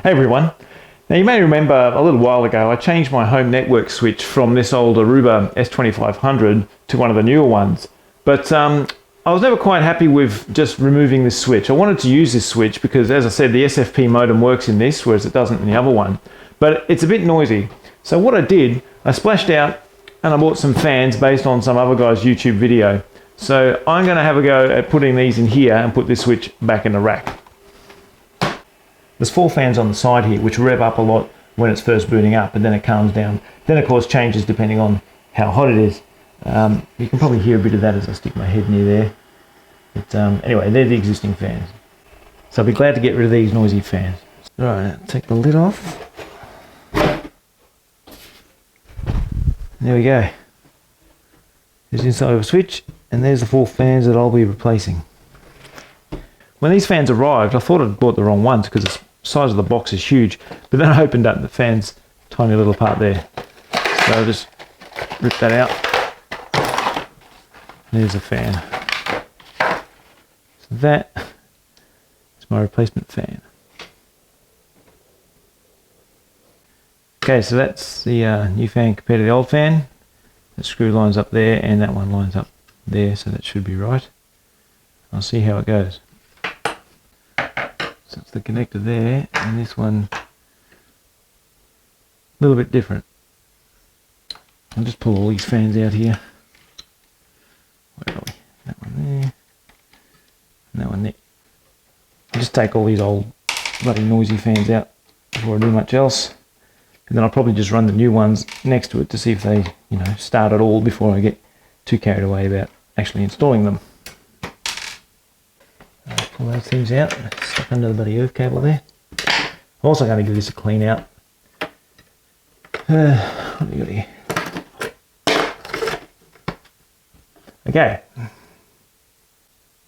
Hey everyone. Now you may remember a little while ago I changed my home network switch from this old Aruba S2500 to one of the newer ones. But I was never quite happy with just removing this switch. I wanted to use this switch because, as I said, the SFP modem works in this, whereas it doesn't in the other one. But it's a bit noisy. So what I did, I splashed out and I bought some fans based on some other guy's YouTube video. So I'm going to have a go at putting these in here and put this switch back in the rack. There's 4 fans on the side here which rev up a lot when it's first booting up, and then it calms down. Then of course changes depending on how hot it is. You can probably hear a bit of that as I stick my head near there. But anyway, they're the existing fans. So I'll be glad to get rid of these noisy fans. Right, now take the lid off. There we go. There's inside of a switch, and there's the 4 fans that I'll be replacing. When these fans arrived, I thought I'd bought the wrong ones because the size of the box is huge, but then I opened up the fan's tiny little part there. So I'll just rip that out. There's a fan. So that is my replacement fan. Okay, so that's the new fan compared to the old fan. The screw lines up there and that one lines up there, so that should be right. I'll see how it goes. So it's the connector there, and this one a little bit different. I'll just pull all these fans out here. Where are we? That one there, and that one there. I'll just take all these old bloody noisy fans out before I do much else. And then I'll probably just run the new ones next to it to see if they, start at all before I get too carried away about actually installing them. Pull those things out, stuck under the bloody earth cable there. I'm also going to give this a clean out. What do we got here? Okay.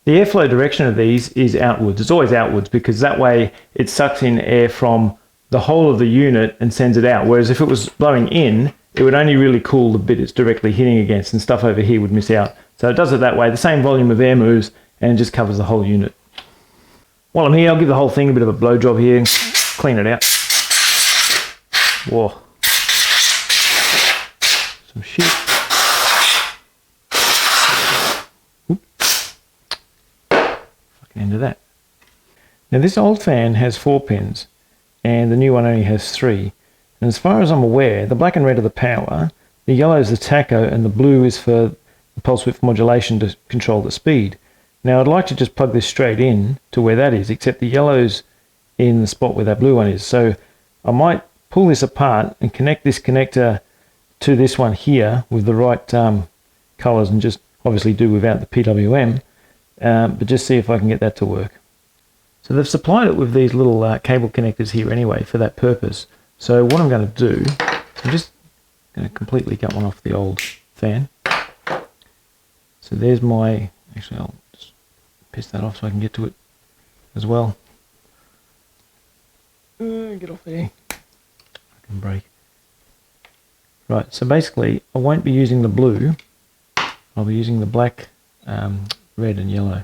The airflow direction of these is outwards. It's always outwards because that way it sucks in air from the whole of the unit and sends it out. Whereas if it was blowing in, it would only really cool the bit it's directly hitting against, and stuff over here would miss out. So it does it that way. The same volume of air moves and it just covers the whole unit. While I'm here, I'll give the whole thing a bit of a blow job here and clean it out. Whoa. Some shit. Oop. Fucking end of that. Now this old fan has 4 pins and the new one only has 3. And as far as I'm aware, the black and red are the power, the yellow is the tacho, and the blue is for the pulse width modulation to control the speed. Now I'd like to just plug this straight in to where that is, except the yellow's in the spot where that blue one is. So I might pull this apart and connect this connector to this one here with the right colours, and just obviously do without the PWM, but just see if I can get that to work. So they've supplied it with these little cable connectors here anyway for that purpose. So what I'm going to do, I'm just going to completely gut one off the old fan. So there's my, actually I'll just piss that off so I can get to it as well. Get off there. I can break. Right, so basically I won't be using the blue, I'll be using the black, red and yellow.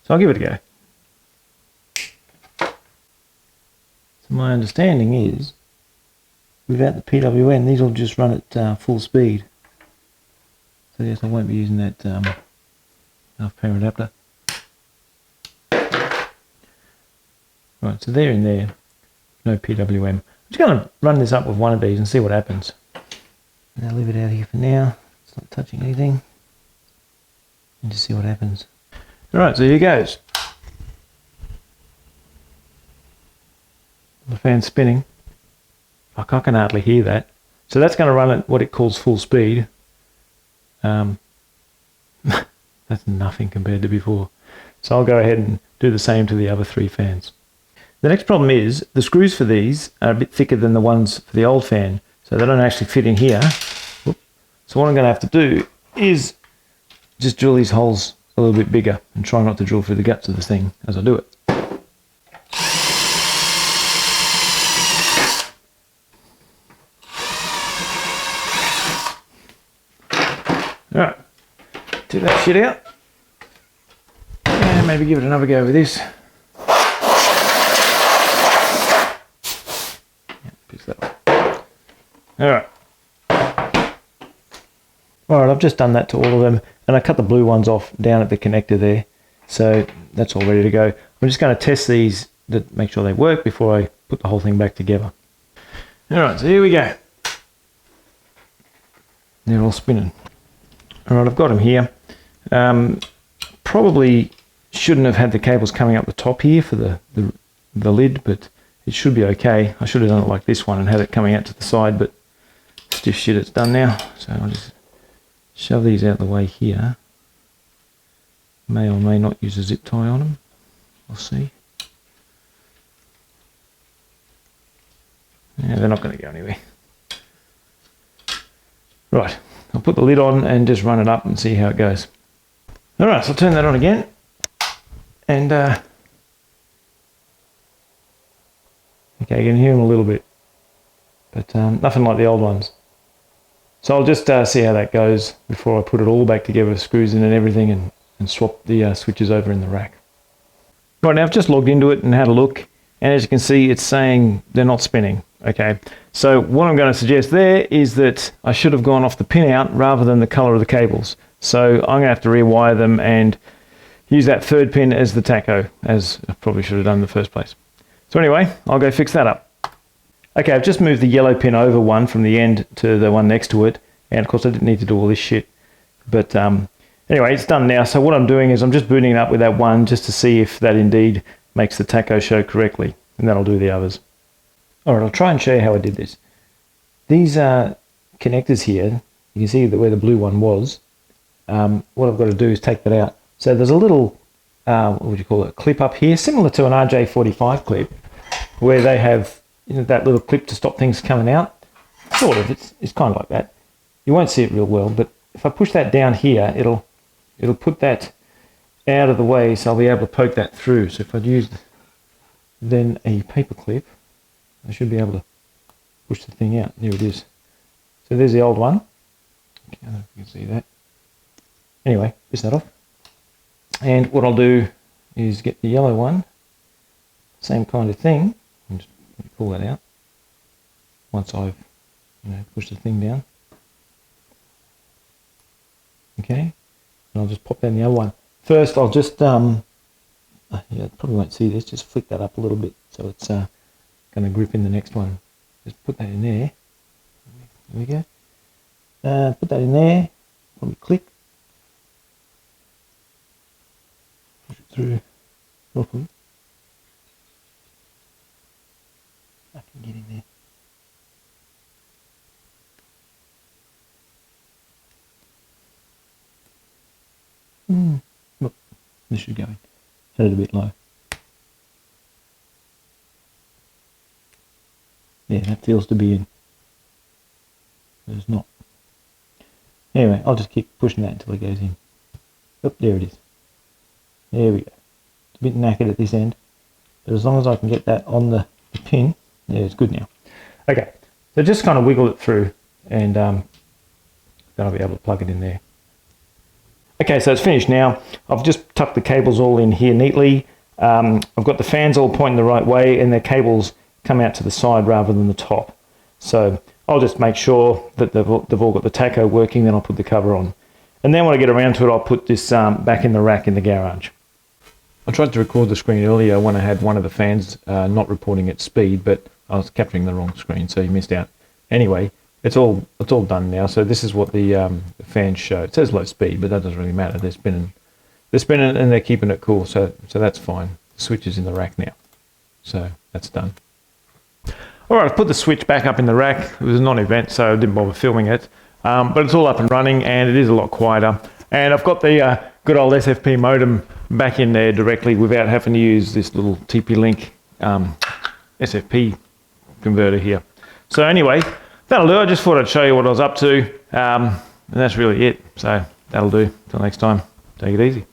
So I'll give it a go. So my understanding is, without the PWM, these will just run at full speed. So yes, I won't be using that half power adapter. Right, so they're in there, no PWM. I'm just going to run this up with one of these and see what happens. And I'll leave it out here for now. It's not touching anything. And just see what happens. Alright, so here goes. The fan's spinning. I can hardly hear that. So that's going to run at what it calls full speed. That's nothing compared to before. So I'll go ahead and do the same to the other 3 fans. The next problem is the screws for these are a bit thicker than the ones for the old fan, so they don't actually fit in here. So what I'm going to have to do is just drill these holes a little bit bigger and try not to drill through the guts of the thing as I do it. Alright, do that shit out and maybe give it another go with this. Alright. Alright, I've just done that to all of them, and I cut the blue ones off down at the connector there. So that's all ready to go. I'm just going to test these to make sure they work before I put the whole thing back together. Alright, so here we go. They're all spinning. Alright, I've got them here. Probably shouldn't have had the cables coming up the top here for the lid, but it should be okay. I should have done it like this one and had it coming out to the side, but stiff shit, it's done now. So I'll just shove these out the way here. May or may not use a zip tie on them. We'll see. Yeah, they're not going to go anywhere. Right, I'll put the lid on and just run it up and see how it goes. Alright, so I'll turn that on again. And, okay, you can hear them a little bit. But nothing like the old ones. So I'll just see how that goes before I put it all back together, screws in and everything, and swap the switches over in the rack. Right, now I've just logged into it and had a look. And as you can see, it's saying they're not spinning. Okay, so what I'm going to suggest there is that I should have gone off the pin out rather than the color of the cables. So I'm going to have to rewire them and use that third pin as the tacho, as I probably should have done in the first place. So anyway, I'll go fix that up. Okay, I've just moved the yellow pin over one from the end to the one next to it. And of course I didn't need to do all this shit. But anyway, it's done now. So what I'm doing is I'm just booting it up with that one just to see if that indeed makes the tacho show correctly. And then I'll do the others. Alright, I'll try and show you how I did this. These connectors here, you can see that where the blue one was. What I've got to do is take that out. So there's a little, what would you call it, clip up here, similar to an RJ45 clip, where they have that little clip to stop things coming out. Sort of, it's kind of like that. You won't see it real well, but if I push that down here, it'll put that out of the way, so I'll be able to poke that through. So if I'd use then a paper clip, I should be able to push the thing out. There it is. So there's the old one. Okay, I don't know if you can see that. Anyway, push that off. And what I'll do is get the yellow one. Same kind of thing. And just pull that out. Once I've pushed the thing down. Okay. And I'll just pop down the other one. First, I'll just, yeah, probably won't see this. Just flick that up a little bit so it's going to grip in the next one. Just put that in there. There we go. Put that in there. Probably click. Push it through properly. I can get in there. Look, this should go in. Set it a bit low. Yeah, that feels to be in. But it's not. Anyway, I'll just keep pushing that until it goes in. Oh, there it is. There we go. It's a bit knackered at this end. But as long as I can get that on the pin, yeah, it's good now. Okay, so just kind of wiggle it through and then I'll be able to plug it in there. Okay, so it's finished now. I've just tucked the cables all in here neatly. I've got the fans all pointing the right way and their cables come out to the side rather than the top. So I'll just make sure that they've all got the tacho working, then I'll put the cover on. And then when I get around to it, I'll put this back in the rack in the garage. I tried to record the screen earlier when I had one of the fans not reporting its speed, but I was capturing the wrong screen, so you missed out. Anyway, it's all done now. So this is what the fans show. It says low speed, but that doesn't really matter. They're spinning and they're keeping it cool, so that's fine. The switch is in the rack now, so that's done. All right, I've put the switch back up in the rack. It was a non-event, so I didn't bother filming it. But it's all up and running, and it is a lot quieter. And I've got the good old SFP modem back in there directly without having to use this little TP-Link SFP converter here. So anyway, that'll do. I just thought I'd show you what I was up to, and that's really it. So that'll do. Till next time, take it easy.